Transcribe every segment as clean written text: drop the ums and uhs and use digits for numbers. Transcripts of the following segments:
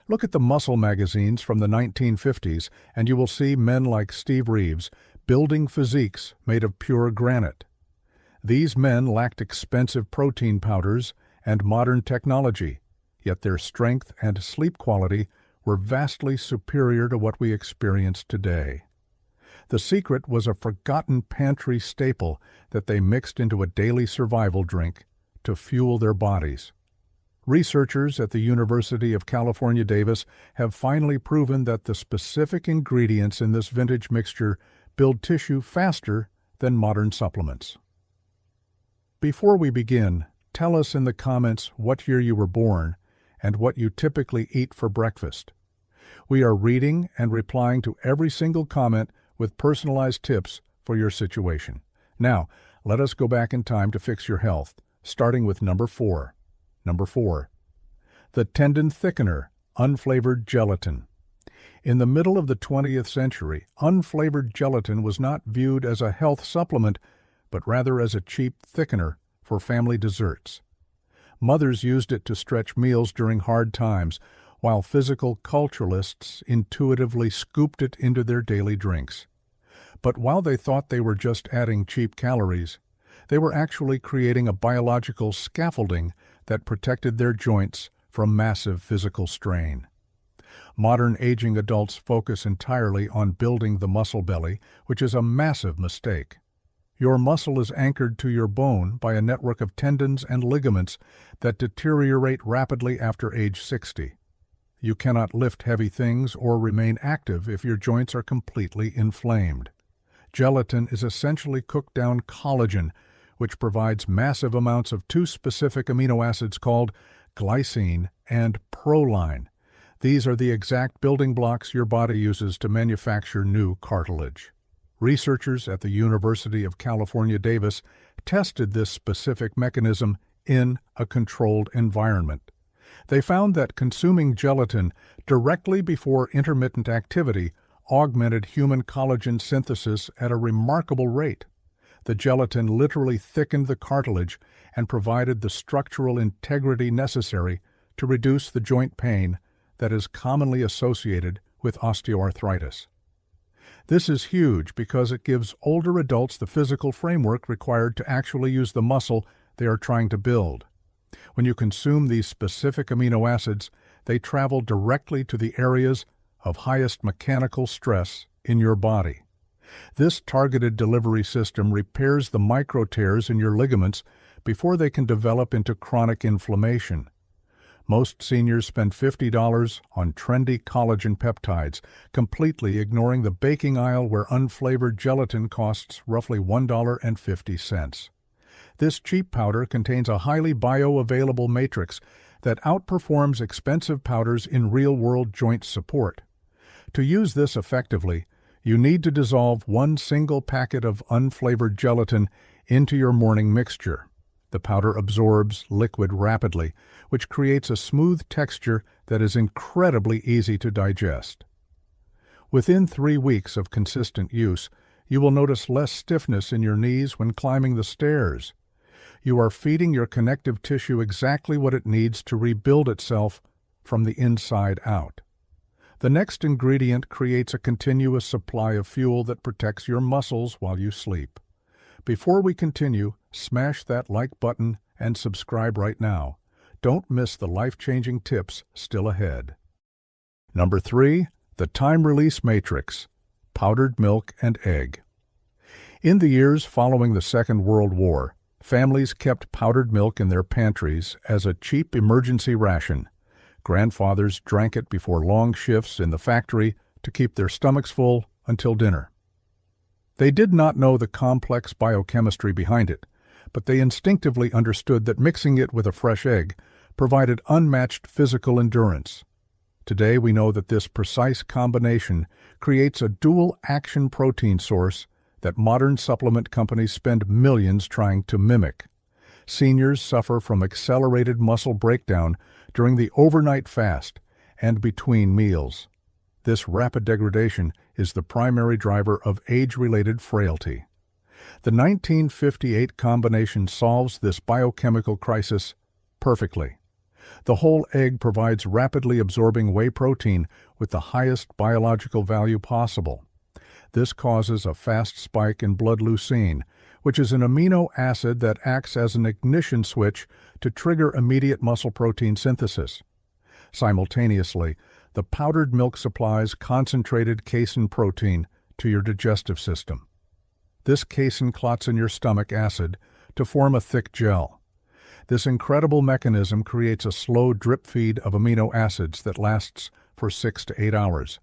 Look at the muscle magazines from the 1950s, and you will see men like Steve Reeves building physiques made of pure granite. These men lacked expensive protein powders and modern technology, yet their strength and sleep quality were vastly superior to what we experience today. The secret was a forgotten pantry staple that they mixed into a daily survival drink to fuel their bodies. Researchers at the University of California, Davis have finally proven that the specific ingredients in this vintage mixture build tissue faster than modern supplements. Before we begin, tell us in the comments what year you were born and what you typically eat for breakfast. We are reading and replying to every single comment with personalized tips for your situation. Now, let us go back in time to fix your health, starting with number 4. Number 4. The tendon thickener, unflavored gelatin. In the middle of the 20th century, unflavored gelatin was not viewed as a health supplement, but rather as a cheap thickener for family desserts. Mothers used it to stretch meals during hard times, while physical culturalists intuitively scooped it into their daily drinks. But while they thought they were just adding cheap calories, they were actually creating a biological scaffolding that protected their joints from massive physical strain. Modern aging adults focus entirely on building the muscle belly, which is a massive mistake. Your muscle is anchored to your bone by a network of tendons and ligaments that deteriorate rapidly after age 60. You cannot lift heavy things or remain active if your joints are completely inflamed. Gelatin is essentially cooked-down collagen, which provides massive amounts of two specific amino acids called glycine and proline. These are the exact building blocks your body uses to manufacture new cartilage. Researchers at the University of California, Davis tested this specific mechanism in a controlled environment. They found that consuming gelatin directly before intermittent activity augmented human collagen synthesis at a remarkable rate. The gelatin literally thickened the cartilage and provided the structural integrity necessary to reduce the joint pain that is commonly associated with osteoarthritis. This is huge because it gives older adults the physical framework required to actually use the muscle they are trying to build. When you consume these specific amino acids, they travel directly to the areas of highest mechanical stress in your body. This targeted delivery system repairs the micro tears in your ligaments before they can develop into chronic inflammation. Most seniors spend $50 on trendy collagen peptides, completely ignoring the baking aisle where unflavored gelatin costs roughly $1.50. This cheap powder contains a highly bioavailable matrix that outperforms expensive powders in real-world joint support. To use this effectively, you need to dissolve one single packet of unflavored gelatin into your morning mixture. The powder absorbs liquid rapidly, which creates a smooth texture that is incredibly easy to digest. Within 3 weeks of consistent use, you will notice less stiffness in your knees when climbing the stairs. You are feeding your connective tissue exactly what it needs to rebuild itself from the inside out. The next ingredient creates a continuous supply of fuel that protects your muscles while you sleep. Before we continue, smash that like button and subscribe right now. Don't miss the life-changing tips still ahead. Number 3. The time-release matrix, powdered milk and egg. In the years following the Second World War, families kept powdered milk in their pantries as a cheap emergency ration. Grandfathers drank it before long shifts in the factory to keep their stomachs full until dinner. They did not know the complex biochemistry behind it, but they instinctively understood that mixing it with a fresh egg provided unmatched physical endurance. Today we know that this precise combination creates a dual-action protein source that modern supplement companies spend millions trying to mimic. Seniors suffer from accelerated muscle breakdown during the overnight fast and between meals. This rapid degradation is the primary driver of age-related frailty. The 1958 combination solves this biochemical crisis perfectly. The whole egg provides rapidly absorbing whey protein with the highest biological value possible. This causes a fast spike in blood leucine, which is an amino acid that acts as an ignition switch to trigger immediate muscle protein synthesis. Simultaneously, the powdered milk supplies concentrated casein protein to your digestive system. This casein clots in your stomach acid to form a thick gel. This incredible mechanism creates a slow drip feed of amino acids that lasts for 6 to 8 hours.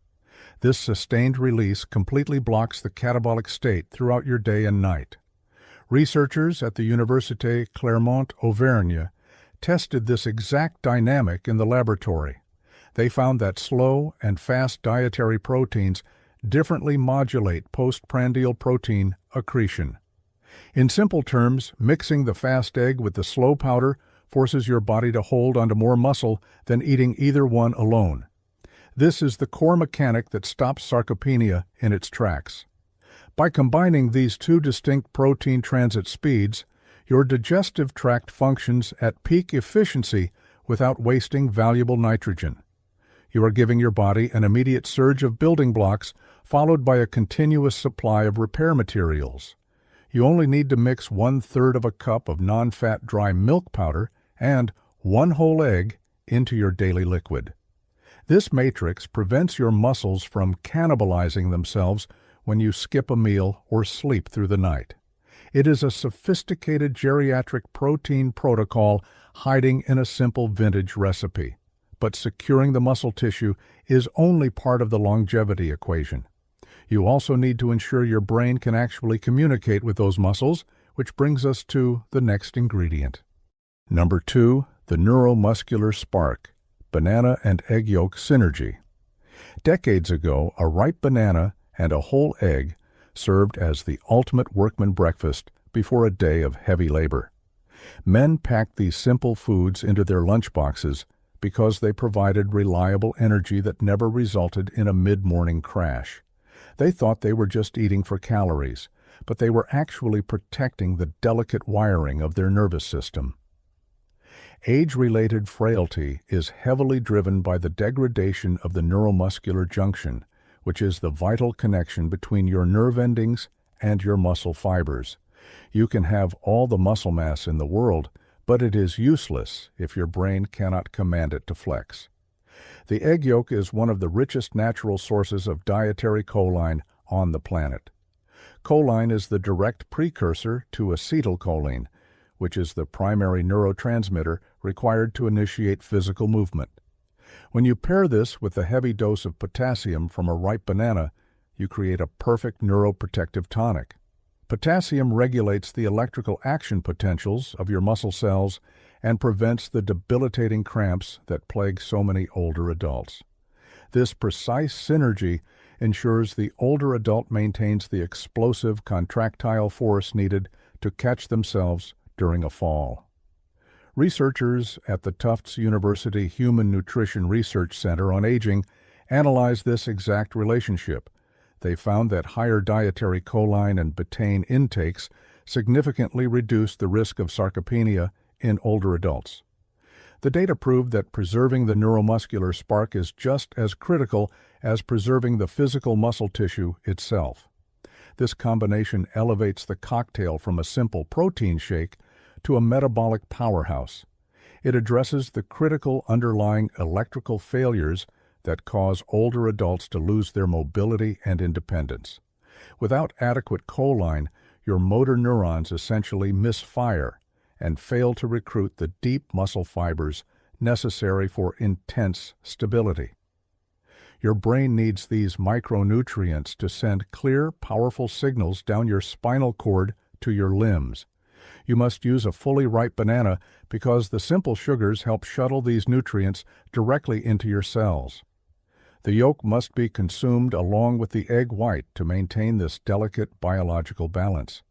This sustained release completely blocks the catabolic state throughout your day and night. Researchers at the Université Clermont-Auvergne tested this exact dynamic in the laboratory. They found that slow and fast dietary proteins differently modulate postprandial protein accretion. In simple terms, mixing the fast egg with the slow powder forces your body to hold onto more muscle than eating either one alone. This is the core mechanic that stops sarcopenia in its tracks. By combining these two distinct protein transit speeds, your digestive tract functions at peak efficiency without wasting valuable nitrogen. You are giving your body an immediate surge of building blocks followed by a continuous supply of repair materials. You only need to mix 1/3 of a cup of non-fat dry milk powder and 1 whole egg into your daily liquid. This matrix prevents your muscles from cannibalizing themselves when you skip a meal or sleep through the night. It is a sophisticated geriatric protein protocol hiding in a simple vintage recipe. But securing the muscle tissue is only part of the longevity equation. You also need to ensure your brain can actually communicate with those muscles, which brings us to the next ingredient. Number 2, the neuromuscular spark, banana and egg yolk synergy. Decades ago, a ripe banana and a whole egg served as the ultimate workman breakfast before a day of heavy labor. Men packed these simple foods into their lunchboxes because they provided reliable energy that never resulted in a mid-morning crash. They thought they were just eating for calories, but they were actually protecting the delicate wiring of their nervous system. Age-related frailty is heavily driven by the degradation of the neuromuscular junction, which is the vital connection between your nerve endings and your muscle fibers. You can have all the muscle mass in the world, but it is useless if your brain cannot command it to flex. The egg yolk is one of the richest natural sources of dietary choline on the planet. Choline is the direct precursor to acetylcholine, which is the primary neurotransmitter required to initiate physical movement. When you pair this with a heavy dose of potassium from a ripe banana, you create a perfect neuroprotective tonic. Potassium regulates the electrical action potentials of your muscle cells and prevents the debilitating cramps that plague so many older adults. This precise synergy ensures the older adult maintains the explosive contractile force needed to catch themselves during a fall. Researchers at the Tufts University Human Nutrition Research Center on Aging analyzed this exact relationship. They found that higher dietary choline and betaine intakes significantly reduced the risk of sarcopenia in older adults. The data proved that preserving the neuromuscular spark is just as critical as preserving the physical muscle tissue itself. This combination elevates the cocktail from a simple protein shake to a metabolic powerhouse. It addresses the critical underlying electrical failures that cause older adults to lose their mobility and independence. Without adequate choline, your motor neurons essentially misfire and fail to recruit the deep muscle fibers necessary for intense stability. Your brain needs these micronutrients to send clear, powerful signals down your spinal cord to your limbs. You must use a fully ripe banana because the simple sugars help shuttle these nutrients directly into your cells. The yolk must be consumed along with the egg white to maintain this delicate biological balance.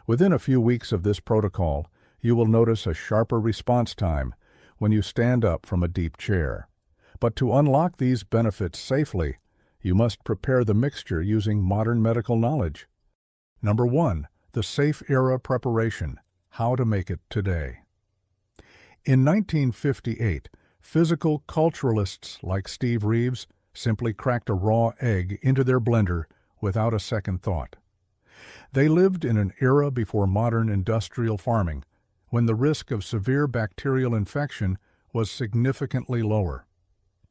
Within a few weeks of this protocol, you will notice a sharper response time when you stand up from a deep chair. But to unlock these benefits safely, you must prepare the mixture using modern medical knowledge. Number 1. The safe era preparation. How to make it today. In 1958, physical culturalists like Steve Reeves simply cracked a raw egg into their blender without a second thought. They lived in an era before modern industrial farming, when the risk of severe bacterial infection was significantly lower.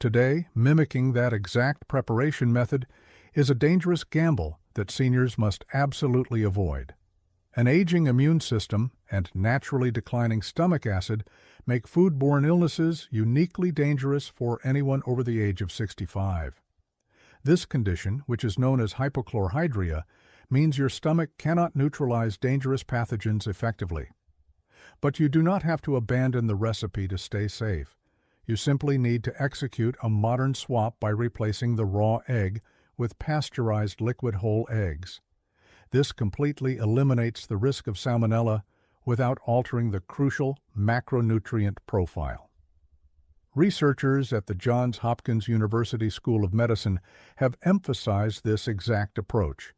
Today, mimicking that exact preparation method is a dangerous gamble that seniors must absolutely avoid. An aging immune system and naturally declining stomach acid make foodborne illnesses uniquely dangerous for anyone over the age of 65. This condition, which is known as hypochlorhydria, means your stomach cannot neutralize dangerous pathogens effectively. But you do not have to abandon the recipe to stay safe. You simply need to execute a modern swap by replacing the raw egg with pasteurized liquid whole eggs. This completely eliminates the risk of salmonella without altering the crucial macronutrient profile. Researchers at the Johns Hopkins University School of Medicine have emphasized this exact approach.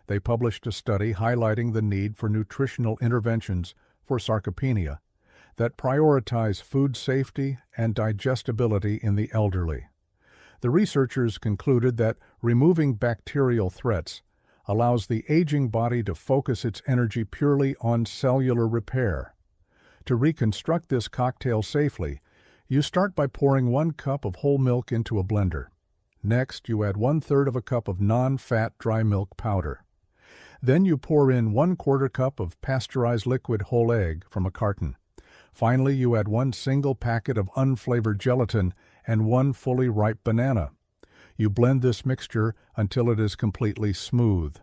They published a study highlighting the need for nutritional interventions for sarcopenia that prioritize food safety and digestibility in the elderly. The researchers concluded that removing bacterial threats allows the aging body to focus its energy purely on cellular repair. To reconstruct this cocktail safely, you start by pouring 1 cup of whole milk into a blender. Next, you add 1/3 of a cup of non-fat dry milk powder. Then you pour in 1/4 cup of pasteurized liquid whole egg from a carton. Finally, you add 1 single packet of unflavored gelatin and 1 fully ripe banana. You blend this mixture until it is completely smooth.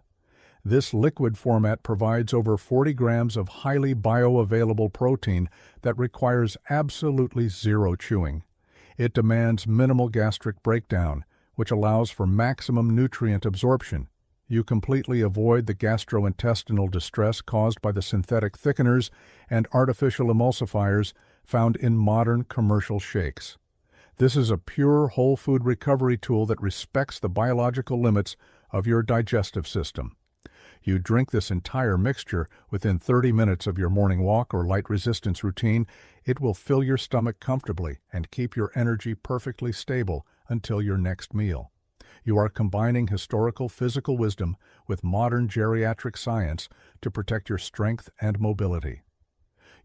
This liquid format provides over 40 grams of highly bioavailable protein that requires absolutely zero chewing. It demands minimal gastric breakdown, which allows for maximum nutrient absorption. You completely avoid the gastrointestinal distress caused by the synthetic thickeners and artificial emulsifiers found in modern commercial shakes. This is a pure whole food recovery tool that respects the biological limits of your digestive system. You drink this entire mixture within 30 minutes of your morning walk or light resistance routine. It will fill your stomach comfortably and keep your energy perfectly stable until your next meal. You are combining historical physical wisdom with modern geriatric science to protect your strength and mobility.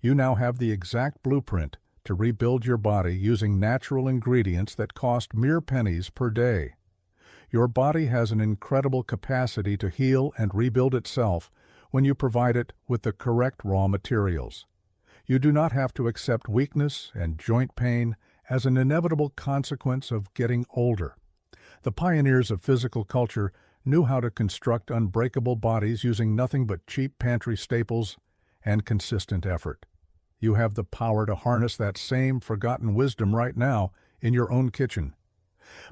You now have the exact blueprint to rebuild your body using natural ingredients that cost mere pennies per day. Your body has an incredible capacity to heal and rebuild itself when you provide it with the correct raw materials. You do not have to accept weakness and joint pain as an inevitable consequence of getting older. The pioneers of physical culture knew how to construct unbreakable bodies using nothing but cheap pantry staples and consistent effort. You have the power to harness that same forgotten wisdom right now in your own kitchen.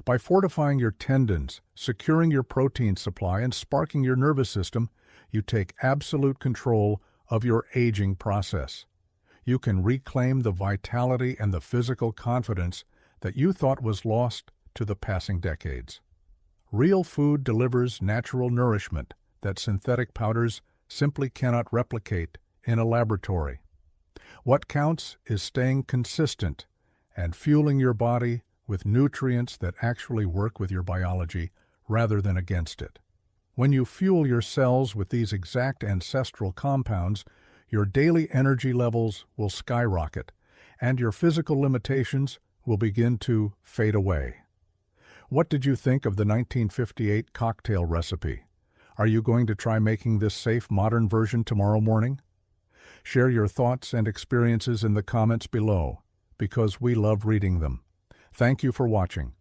By fortifying your tendons, securing your protein supply, and sparking your nervous system, you take absolute control of your aging process. You can reclaim the vitality and the physical confidence that you thought was lost to the passing decades. Real food delivers natural nourishment that synthetic powders simply cannot replicate in a laboratory. What counts is staying consistent and fueling your body with nutrients that actually work with your biology rather than against it. When you fuel your cells with these exact ancestral compounds, your daily energy levels will skyrocket, and your physical limitations will begin to fade away. What did you think of the 1958 cocktail recipe? Are you going to try making this safe modern version tomorrow morning? Share your thoughts and experiences in the comments below, because we love reading them. Thank you for watching.